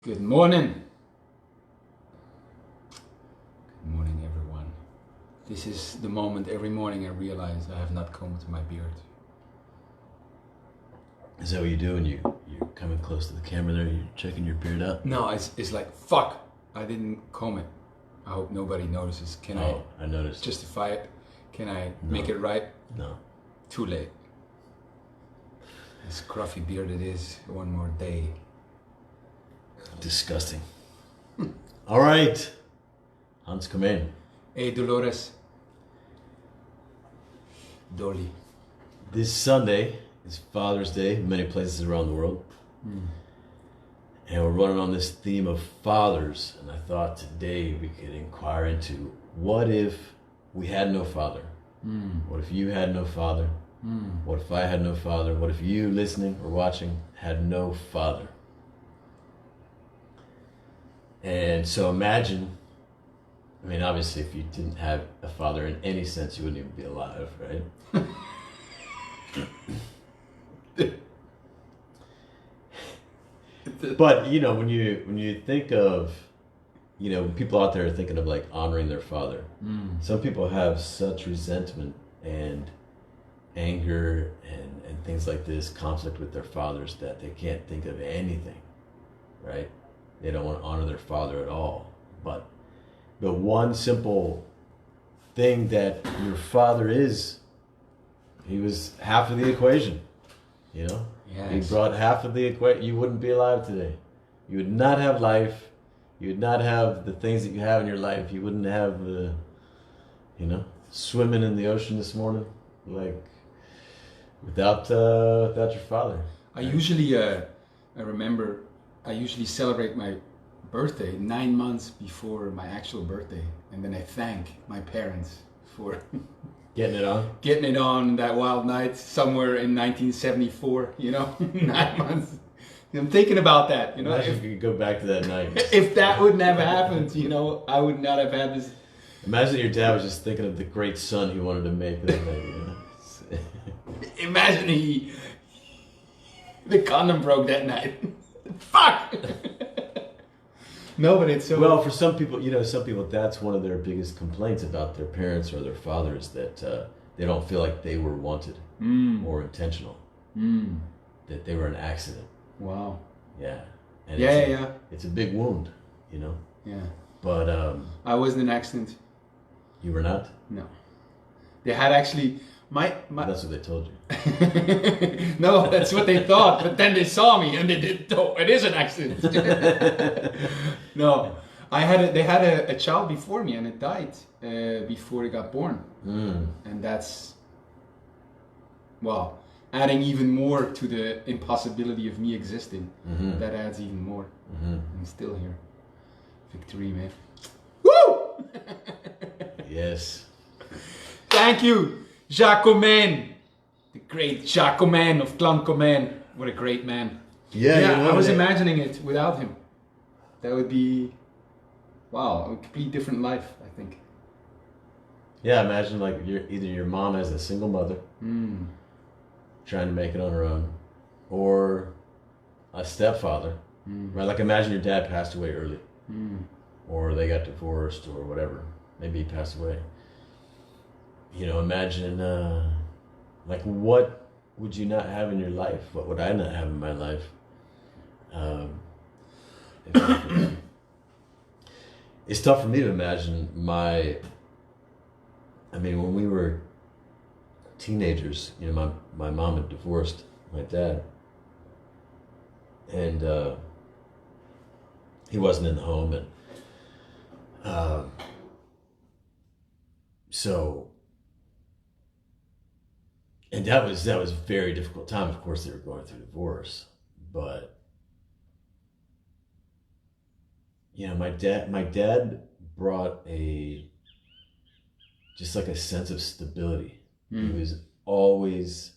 Good morning. Good morning, everyone. This is the moment every morning I realize I have not combed my beard. Is that what you do when you're coming close to the camera there? You're checking your beard out? No, it's like, fuck, I didn't comb it. I hope nobody notices. Can I noticed. justify it? Can I make it right? No. Too late. This scruffy beard it is, one more day. Disgusting. All right. Hans Comyn. Hey, Dolores. Dolly. This Sunday is Father's Day in many places around the world. And we're running on this theme of fathers. And I thought today we could inquire into what if we had no father? What if you had no father? What if I had no father? What if you listening or watching had no father? And so imagine, I mean, obviously if you didn't have a father in any sense, you wouldn't even be alive, right? But, you know, when you think of, you know, people out there are thinking of like honoring their father. Some people have such resentment and anger and things like this, conflict with their fathers, that they can't think of anything, right? They don't want to honor their father at all. But the one simple thing that your father is, he was half of the equation, you know? Yes. He brought half of the equation. You wouldn't be alive today. You would not have life. You would not have the things that you have in your life. You wouldn't have the, you know, swimming in the ocean this morning, like without your father. I usually, I remember, I usually celebrate my birthday 9 months before my actual birthday, and then I thank my parents for Getting it on? getting it on that wild night somewhere in 1974, you know, 9 months. I'm thinking about that, you know. Imagine if you could go back to that night. If that wouldn't have happened, you know, I would not have had this. Imagine your dad was just thinking of the great son he wanted to make that night, you know? Imagine the condom broke that night. Fuck! No, but it's so... Well, for some people, you know, that's one of their biggest complaints about their parents or their fathers, that they don't feel like they were wanted or intentional. That they were an accident. Wow. Yeah. And Yeah. It's a big wound, you know? Yeah. But I wasn't an accident. you were not? No. They had actually... My That's what they told you. No, that's what they thought. But then they saw me and they did. Oh, it is an accident. No, they had a child before me and it died before it got born. And that's, well, adding even more to the impossibility of me existing. That adds even more. I'm still here. Victory, man. Woo! Yes. Thank you. Jacques Comyn, the great Jacques Comyn of Clan Comyn. What a great man. Yeah, you know, I was imagining it without him. That would be, wow, a completely different life, I think. Yeah, imagine like either your mom as a single mother, trying to make it on her own, or a stepfather, right? Like imagine your dad passed away early, or they got divorced or whatever. Maybe he passed away. You know, imagine, like, what would you not have in your life? What would I not have in my life? It's tough for me to imagine when we were teenagers, you know, my mom had divorced my dad. And he wasn't in the home. And so... And that was a very difficult time. Of course, they were going through divorce, but you know, my dad brought just like a sense of stability. He was always,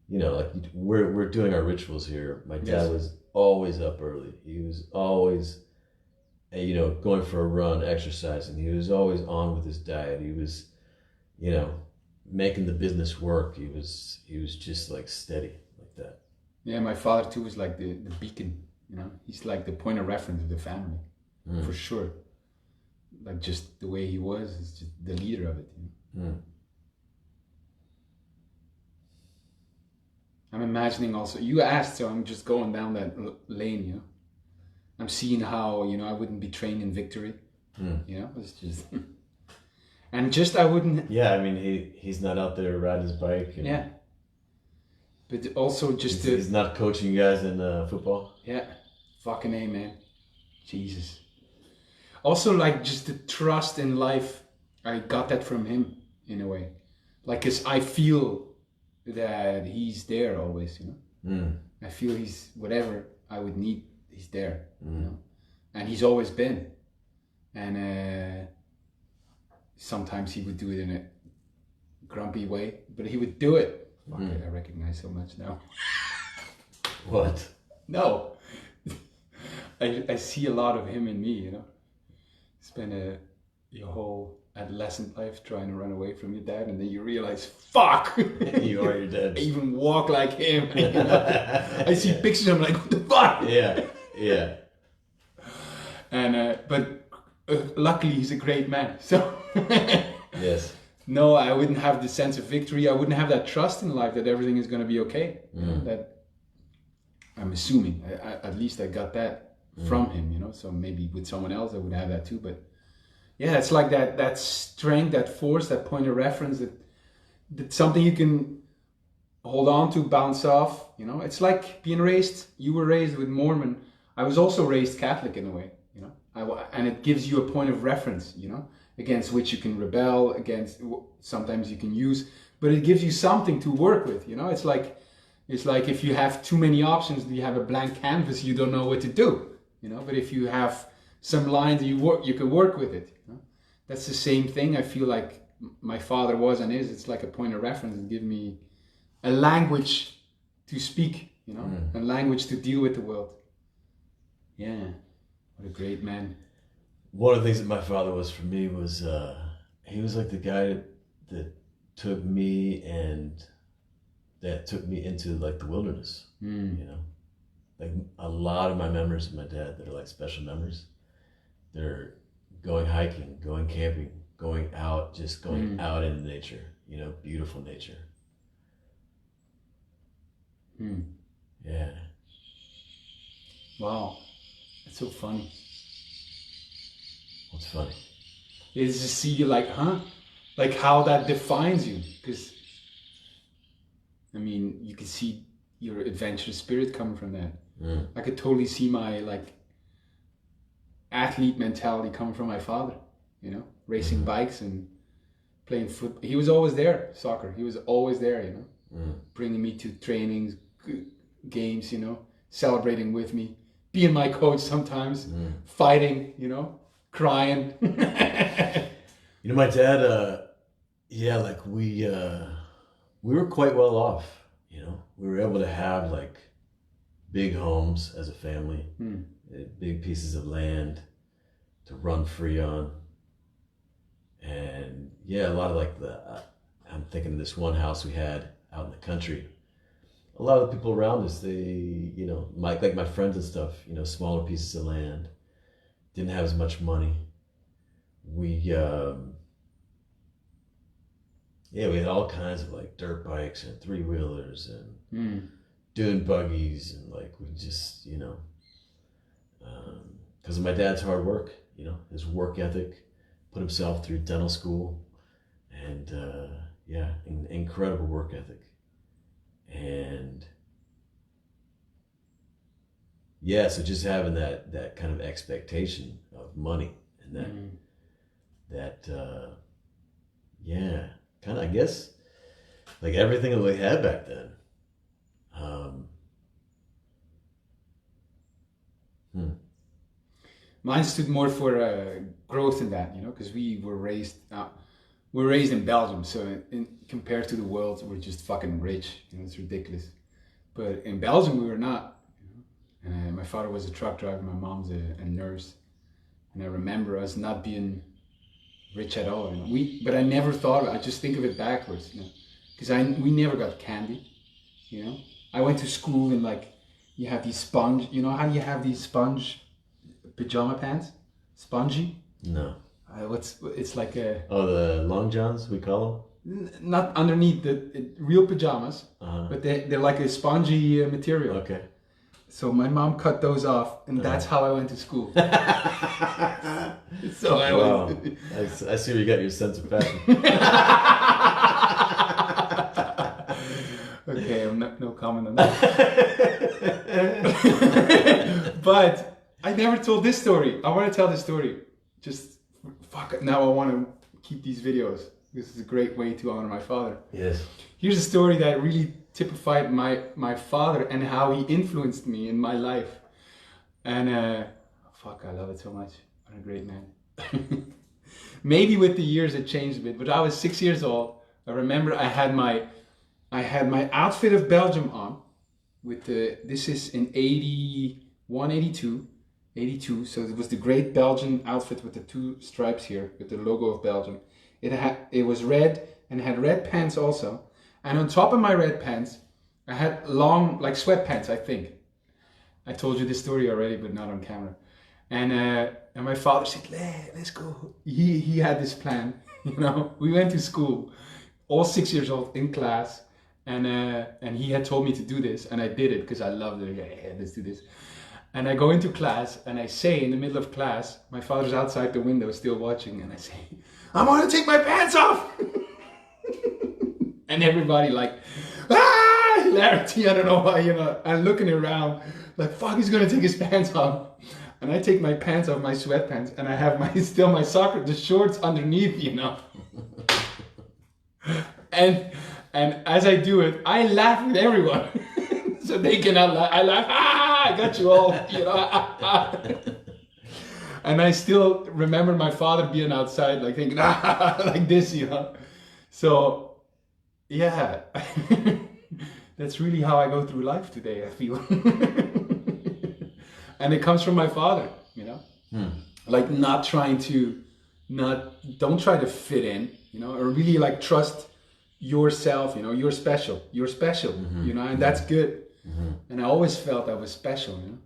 you know, like we're doing our rituals here. My dad was always up early. He was always, you know, going for a run, exercising. He was always on with his diet. He was, you know, making the business work. He was just like steady like that. Yeah, my father too was like the beacon. You know, he's like the point of reference of the family, for sure. Like just the way he was, is just the leader of it. You know? I'm imagining also. You asked, so I'm just going down that lane. You know, I'm seeing how I wouldn't be trained in victory. You know, it's just. And just I wouldn't. Yeah, I mean he's not out there riding his bike. Yeah. But also just he's not coaching you guys in football. Yeah, fucking A, man. Jesus. Also, like just the trust in life, I got that from him in a way. Like, cause I feel that he's there always. You know. I feel he's whatever I would need. He's there. You know, and he's always been. And sometimes he would do it in a grumpy way, but he would do it. Fuck it, I recognize so much now. What? No. I see a lot of him in me, you know. Spend your whole adolescent life trying to run away from your dad, and then you realize, fuck! You are your dad. I even walk like him. You know? I see pictures, I'm like, what the fuck? Yeah. And but luckily he's a great man, so... Yes. No, I wouldn't have the sense of victory. I wouldn't have that trust in life that everything is going to be okay. You know, that I'm assuming. At least I got that from him, you know. So maybe with someone else I would have that too. But yeah, it's like that strength, that force, that point of reference, that something you can hold on to, bounce off. You know, it's like being raised. You were raised with Mormon. I was also raised Catholic in a way. You know, and it gives you a point of reference. You know. Against which you can rebel, against sometimes you can use, but it gives you something to work with. You know, it's like if you have too many options, you have a blank canvas, you don't know what to do. You know, but if you have some lines, you can work with it. You know? That's the same thing. I feel like my father was and is. It's like a point of reference and give me a language to speak. You know, a language to deal with the world. Yeah, what a great man. One of the things that my father was for me was he was like the guy that took me into like the wilderness. You know, like a lot of my memories of my dad that are like special memories. They're going hiking, going camping, going out, just going out into nature. You know, beautiful nature. Yeah. Wow, that's so funny. What's funny? Is to see you like, like how that defines you. Because, I mean, you can see your adventurous spirit coming from that. I could totally see my like athlete mentality coming from my father. You know, racing bikes and playing football. He was always there. Soccer. He was always there. You know, bringing me to trainings, games. You know, celebrating with me, being my coach sometimes, fighting. You know. Crying. You know, my dad, like we were quite well off, you know. We were able to have like big homes as a family, big pieces of land to run free on. And yeah, a lot of like I'm thinking of this one house we had out in the country. A lot of the people around us, they, you know, like my friends and stuff, you know, smaller pieces of land. Didn't have as much money. We had all kinds of like dirt bikes and 3-wheelers and dune buggies, and like we just, you know, because of my dad's hard work, you know, his work ethic, put himself through dental school, and incredible work ethic, and yeah, so just having that kind of expectation of money and that kind of, I guess, like everything that we had back then. Mine stood more for growth in that, you know, because we were raised in Belgium, so compared to the world, we're just fucking rich. You know, it's ridiculous. But in Belgium, we were not. My father was a truck driver, my mom's a nurse, and I remember us not being rich at all. You know? But I never thought. I just think of it backwards, you know, because we never got candy. You know, I went to school in like you have these sponge. You know how you have these sponge pajama pants, spongy. No. It's like a. Oh, the long johns we call Not underneath the real pajamas, but they're like a spongy material. Okay. So my mom cut those off, and that's how I went to school. So wow. I see where you got your sense of fashion. Okay, no comment on that. But I never told this story. I want to tell this story. Just fuck. Now I want to keep these videos. This is a great way to honor my father. Yes. Here's a story that really typified my father and how he influenced me in my life. And I love it so much. What a great man. Maybe with the years it changed a bit, but I was 6 years old. I remember I had my outfit of Belgium on with this is in 81, 82, so it was the great Belgian outfit with the 2 stripes here with the logo of Belgium. It was red and it had red pants also. And on top of my red pants, I had long, like sweatpants, I think. I told you this story already, but not on camera. And my father said, let's go. He had this plan, you know. We went to school, all 6 years old in class. And he had told me to do this, and I did it because I loved it. Yeah, let's do this. And I go into class, and I say in the middle of class, my father's outside the window still watching, and I say, I want to take my pants off. And everybody like, hilarity, I don't know why, you know. I'm looking around like, fuck, he's going to take his pants off. And I take my pants off, my sweatpants, and I have the shorts underneath, you know. And as I do it, I laugh with everyone. So they cannot laugh. I laugh, I got you all, you know. And I still remember my father being outside, like thinking, like this, you know. So, yeah. That's really how I go through life today, I feel. And it comes from my father, you know. Like don't try to fit in, you know, or really like trust yourself, you know, you're special, you know, and that's good. And I always felt I was special, you know,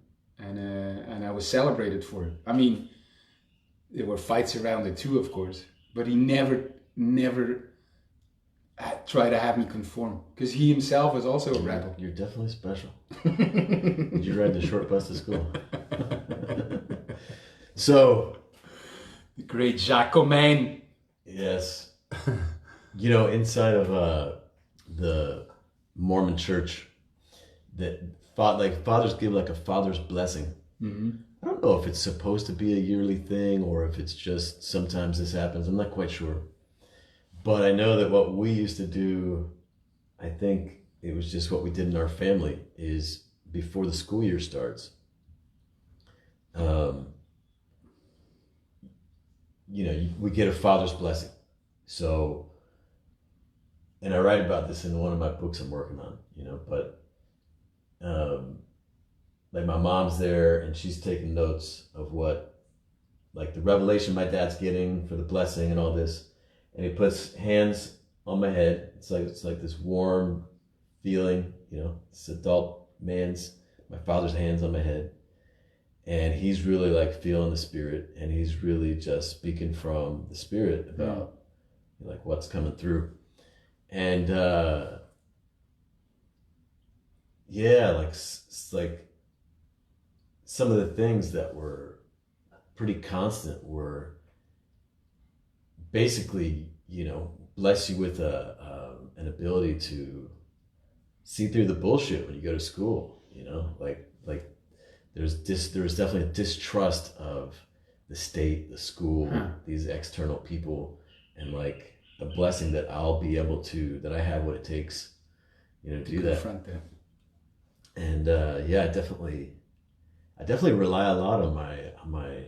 and I was celebrated for it. I mean, there were fights around it too, of course, but he never tried to have me conform, because he himself was also a rebel. You're definitely special. Did you ride the short bus to school? So, the great Jacques Comyn. Yes. You know, inside of the Mormon church, that fathers give like a father's blessing. I don't know if it's supposed to be a yearly thing or if it's just sometimes this happens. I'm not quite sure. But I know that what we used to do, I think it was just what we did in our family, is before the school year starts, you know, we get a father's blessing. So, and I write about this in one of my books I'm working on, you know, but like my mom's there and she's taking notes of what, like the revelation my dad's getting for the blessing and all this. And he puts hands on my head. It's like this warm feeling, you know, this adult man's, my father's hands on my head. And he's really like feeling the spirit, and he's really just speaking from the spirit about like what's coming through. And like some of the things that were pretty constant were basically, you know, bless you with an ability to see through the bullshit when you go to school, you know, like there was definitely a distrust of the state, the school, these external people, and like a blessing that I'll be able to, that I have what it takes, you know, to do that. Confront that. And I definitely rely a lot on my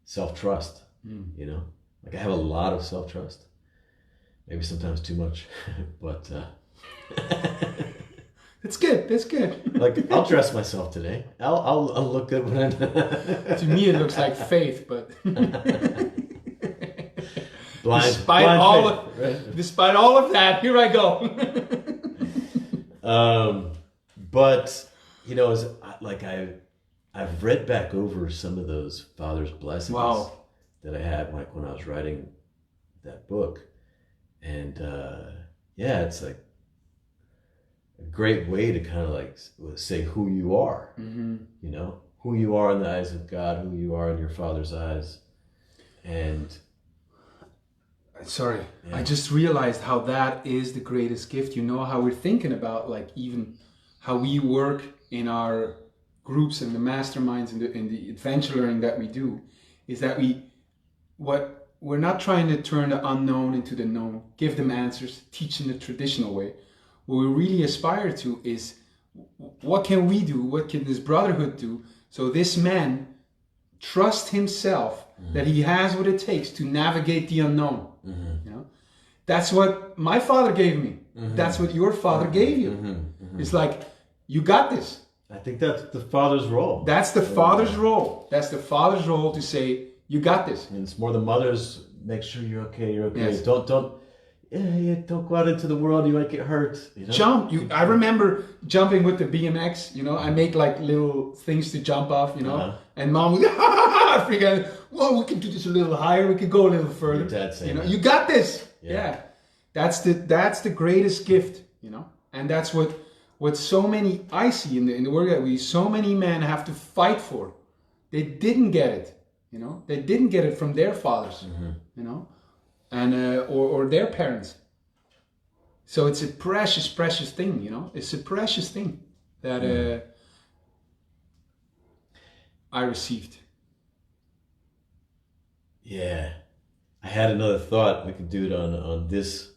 self-trust, you know, like I have a lot of self-trust, maybe sometimes too much, but That's good. That's good. Like I'll dress myself today. I'll look good when I'm. To me, it looks like faith, but despite all of that, here I go. But you know, as like I've read back over some of those father's blessings that I had like when I was writing that book, and yeah, it's like a great way to kind of like say who you are, you know, who you are in the eyes of God, who you are in your Father's eyes, and. Sorry, I just realized how that is the greatest gift. You know how we're thinking about like even how we work in our groups and the masterminds and the adventure learning that we do, is that we're not trying to turn the unknown into the known, give them answers, teach in the traditional way. What we really aspire to is what can we do? What can this brotherhood do? So this man trust himself that he has what it takes to navigate the unknown. You know, that's what my father gave me. That's what your father gave you. It's like, you got this. I think that's the father's role. That's the father's role. That's the father's role to say, you got this. And it's more the mother's, make sure you're okay. You're okay. Yes. Don't go out into the world. You might get hurt. You know? Jump. I remember jumping with the BMX. You know, I make like little things to jump off. You know, and mom would freaking, well, we can do this a little higher. We could go a little further. Your dad saying, you know, that. You got this. Yeah. That's the greatest gift. You know, and that's what so many I see in the work that so many men have to fight for. They didn't get it. You know, they didn't get it from their fathers. You know. And or their parents. So it's a precious thing, you know. It's a precious thing that I received. Yeah, I had another thought. We could do it on this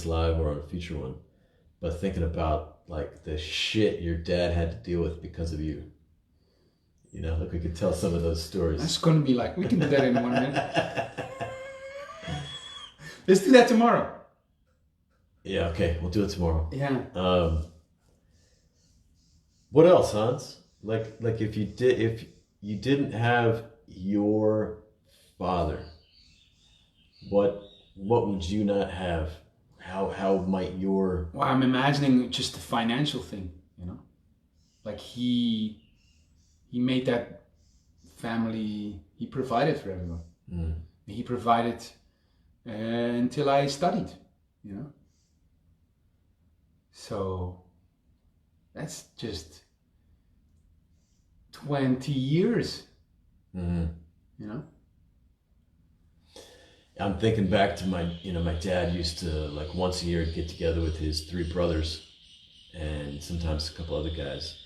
live or on a future one. But thinking about like the shit your dad had to deal with because of you. You know, like we could tell some of those stories. That's going to be like, we can do that in 1 minute. Let's do that tomorrow. Yeah, okay, we'll do it tomorrow. Yeah. What else, Hans? Like if you didn't have your father, what would you not have? How might your... Well, I'm imagining just the financial thing, you know? Like he made that family, he provided for everyone. He provided until I studied, you know? So that's just 20 years, you know? I'm thinking back to my dad used to like once a year get together with his 3 brothers and sometimes a couple other guys.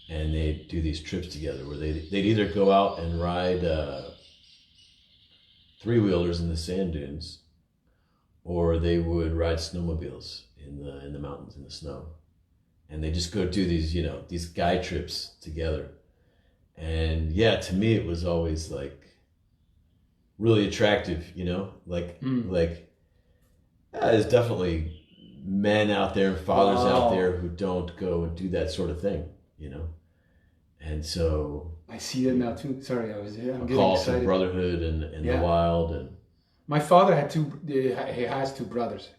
And they'd do these trips together where they'd either go out and ride 3-wheelers in the sand dunes, or they would ride snowmobiles in the mountains in the snow. And they just go do these, you know, these guy trips together. And yeah, to me it was always like really attractive, you know, there's definitely men out there, fathers out there who don't go and do that sort of thing, you know. And so I see that now too. Sorry, I'm getting call excited. for brotherhood and the wild. And my father had he has 2 brothers,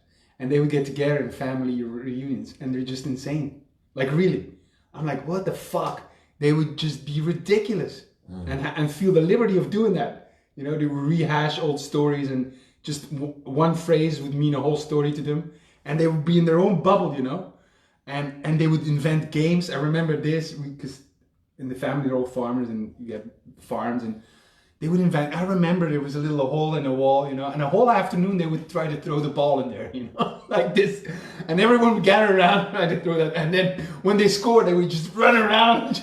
and they would get together in family reunions, and they're just insane. Like really, I'm like, what the fuck? They would just be ridiculous, and feel the liberty of doing that. You know, they would rehash old stories, and just one phrase would mean a whole story to them, and they would be in their own bubble, you know, and they would invent games. I remember this because in the family they're all farmers, and you get farms, and they would invent. I remember there was a little hole in the wall, you know, and a whole afternoon they would try to throw the ball in there, you know, like this, and everyone would gather around trying to throw that, and then when they scored, they would just run around,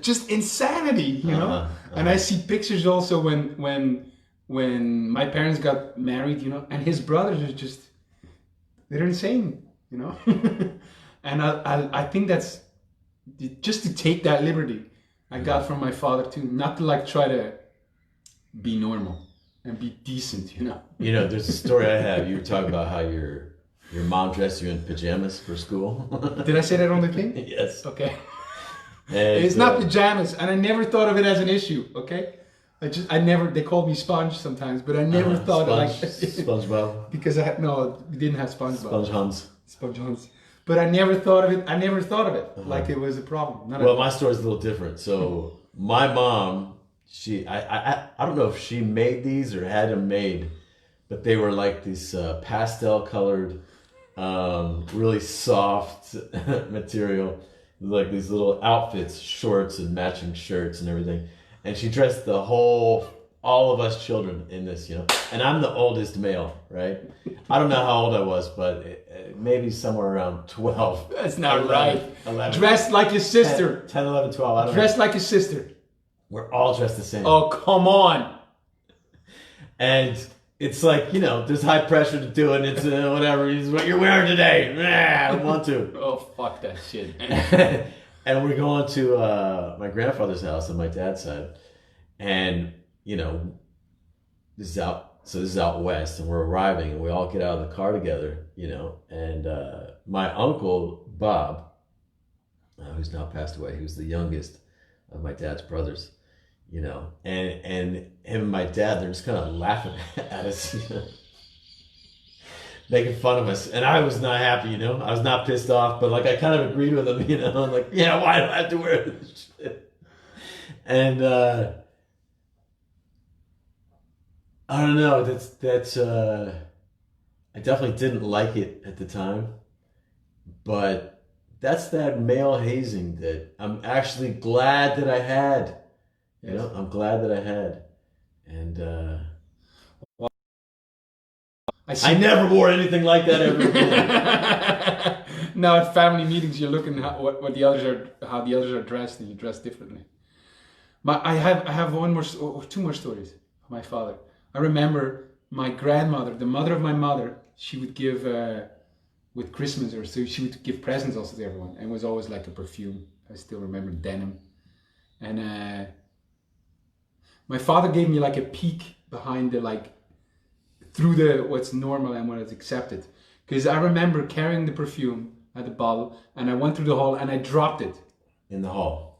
just insanity, you know. And I see pictures also when my parents got married, you know, and his brothers are just, they're insane, you know. And I think that's just to take that liberty I got from my father too, not to like try to be normal and be decent, you know. You know, there's a story I have. You were talking about how your mom dressed you in pajamas for school. Did I say that on the thing? Yes. Okay. And, it's not pajamas, and I never thought of it as an issue. Okay. They called me Sponge sometimes, but I never thought like SpongeBob. Because we didn't have SpongeBob. Sponge Hans. Sponge Hans. but I never thought of it. Like it was a problem. Well, my story's a little different. So my mom, I don't know if she made these or had them made, but they were like these pastel colored, really soft material, like these little outfits, shorts and matching shirts and everything. And she dressed all of us children in this, and I'm the oldest male, right? I don't know how old I was, but maybe somewhere around 12. That's not 11, right. 11. Dressed like your sister. 10, 11, 12. I don't Dressed know. like your sister. We're all dressed the same. Oh, come on. And it's like, there's high pressure to do it. It's whatever. It's what you're wearing today. I don't want to. Oh, fuck that shit. And we're going to my grandfather's house on my dad's side. And this is out west, and we're arriving, and we all get out of the car together, and my uncle Bob, who's now passed away, he was the youngest of my dad's brothers, and him and my dad, they're just kind of laughing at us, making fun of us, and I was not happy, I was not pissed off, but like I kind of agreed with them, I'm like, yeah, why do I have to wear this shit? And I don't know. That's. I definitely didn't like it at the time, but that's that male hazing that I'm actually glad that I had. Yes. I'm glad that I had, and I never wore anything like that ever again. Now at family meetings, you're looking at how the others are dressed, and you dress differently. I have two more stories of my father. I remember my grandmother, the mother of my mother, she would give, with Christmas or so, she would give presents also to everyone. And it was always like a perfume. I still remember denim. And my father gave me like a peek behind through what's normal and what is accepted. Because I remember carrying the perfume at the bottle, and I went through the hall and I dropped it. In the hall.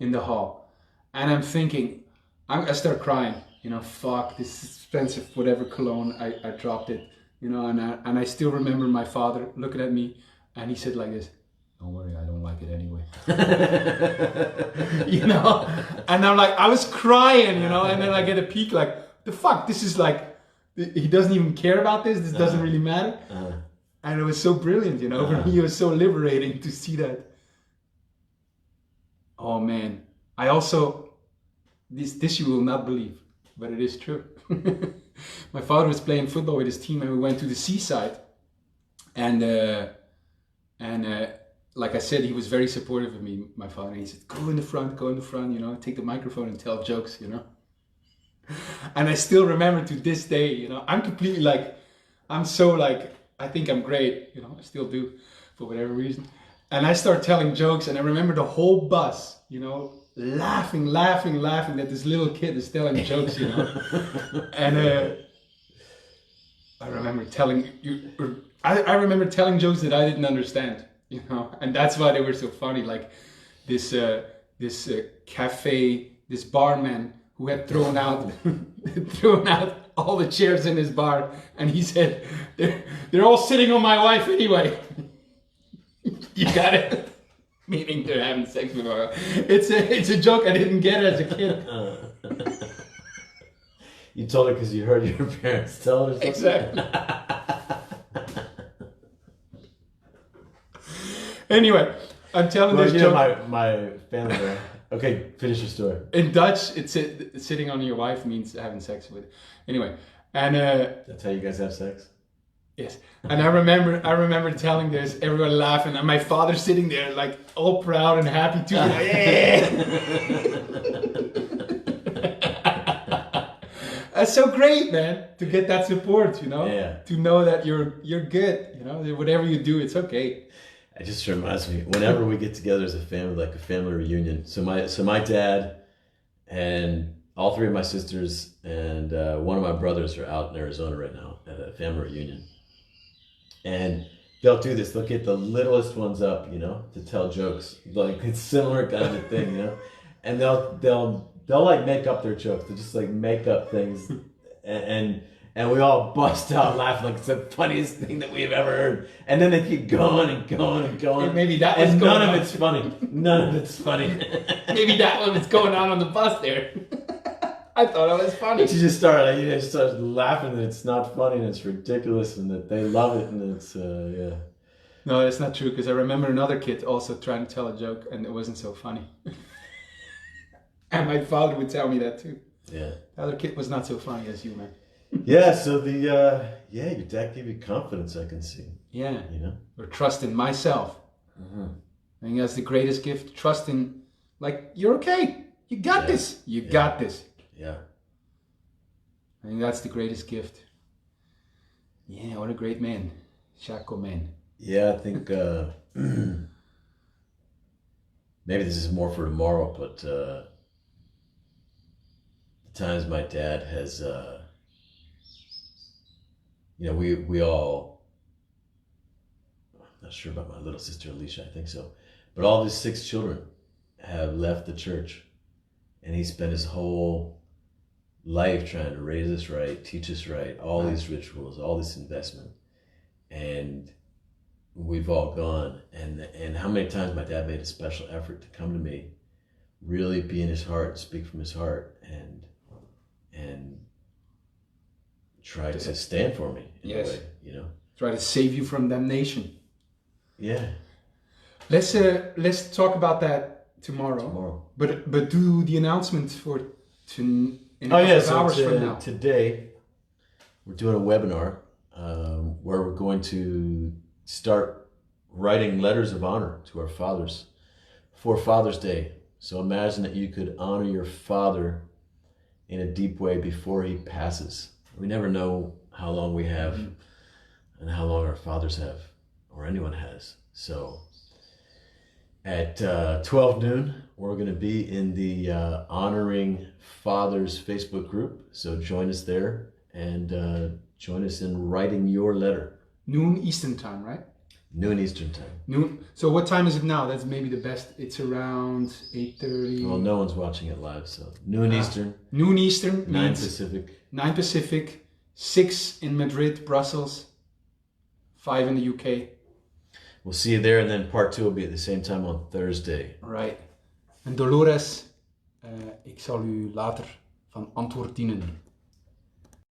And I'm thinking, I start crying. Fuck this expensive whatever cologne. I dropped it. And I still remember my father looking at me, and he said like this, "Don't worry, I don't like it anyway." And I'm like, I was crying, and then I get a peek like, the fuck, this is like, he doesn't even care about this. This doesn't really matter. And it was so brilliant, For me, it was so liberating to see that. Oh man, I also, this you will not believe, but it is true. My father was playing football with his team, and we went to the seaside. And like I said, he was very supportive of me, my father. And he said, go in the front, take the microphone and tell jokes, And I still remember to this day, I'm completely I'm so I think I'm great, I still do for whatever reason. And I start telling jokes, and I remember the whole bus, laughing that this little kid is telling jokes, And I remember telling jokes that I didn't understand, and that's why they were so funny. Like this cafe, this barman who had thrown out all the chairs in his bar, and he said, they're all sitting on my wife anyway. You got it. Meaning they're having sex with her. It's a joke I didn't get as a kid. You told her because you heard your parents tell her something? Exactly. Anyway, I'm telling this joke. My family there. Okay, finish your story. In Dutch, it's sitting on your wife means having sex with. Anyway, and that's how you guys have sex? Yes, and I remember telling this, everyone laughing, and my father sitting there all proud and happy too. That's so great, man, to get that support, Yeah. To know that you're good, whatever you do, it's okay. It just reminds me, whenever we get together as a family, like a family reunion. So my dad and all three of my sisters and one of my brothers are out in Arizona right now at a family reunion. And they'll do this. They'll get the littlest ones up, to tell jokes. It's similar kind of thing, And they'll make up their jokes. They'll just make up things, and And we all bust out laughing like it's the funniest thing that we've ever heard. And then they keep going and going and going. And maybe that was and going none on. of it's funny. None of it's funny. Maybe that one was going on the bus there. I thought it was funny. You just start laughing that it's not funny and it's ridiculous and that they love it and it's yeah. No, that's not true, because I remember another kid also trying to tell a joke and it wasn't so funny. And my father would tell me that too. Yeah. The other kid was not so funny as you, man. Yeah, so your dad gave you confidence, I can see. Yeah. You know? Or trust in myself. Mm-hmm. I think that's the greatest gift. Trust in, like, you're okay. You got this. You got this. Yeah. I think that's the greatest gift. Yeah, what a great man. Chaco man. Yeah, I think maybe this is more for tomorrow, but the times my dad has, we all, I'm not sure about my little sister Alicia, I think so, but all of his 6 children have left the church, and he spent his whole life trying to raise us right, teach us right, all these rituals, all this investment, and we've all gone, and how many times my dad made a special effort to come to me, really be in his heart, speak from his heart, and try to stand for me in a way, you know. Try to save you from damnation. Yeah. Let's talk about that tomorrow. But do the announcement for in a couple of hours from now. Today we're doing a webinar where we're going to start writing letters of honor to our fathers for Father's Day. So imagine that you could honor your father in a deep way before he passes. We never know how long we have and how long our fathers have, or anyone has. So at 12 noon, we're going to be in the Honoring Fathers Facebook group. So join us there and join us in writing your letter. Noon Eastern time, right? Noon Eastern time. Noon. So what time is it now? That's maybe the best. It's around 8:30. Well, no one's watching it live, so noon Eastern. Noon Eastern 9 means Pacific. 9 Pacific, 6 in Madrid, Brussels, 5 in the UK. We'll see you there, and then part 2 will be at the same time on Thursday. Right. En Dolores, ik zal u later van antwoord dienen.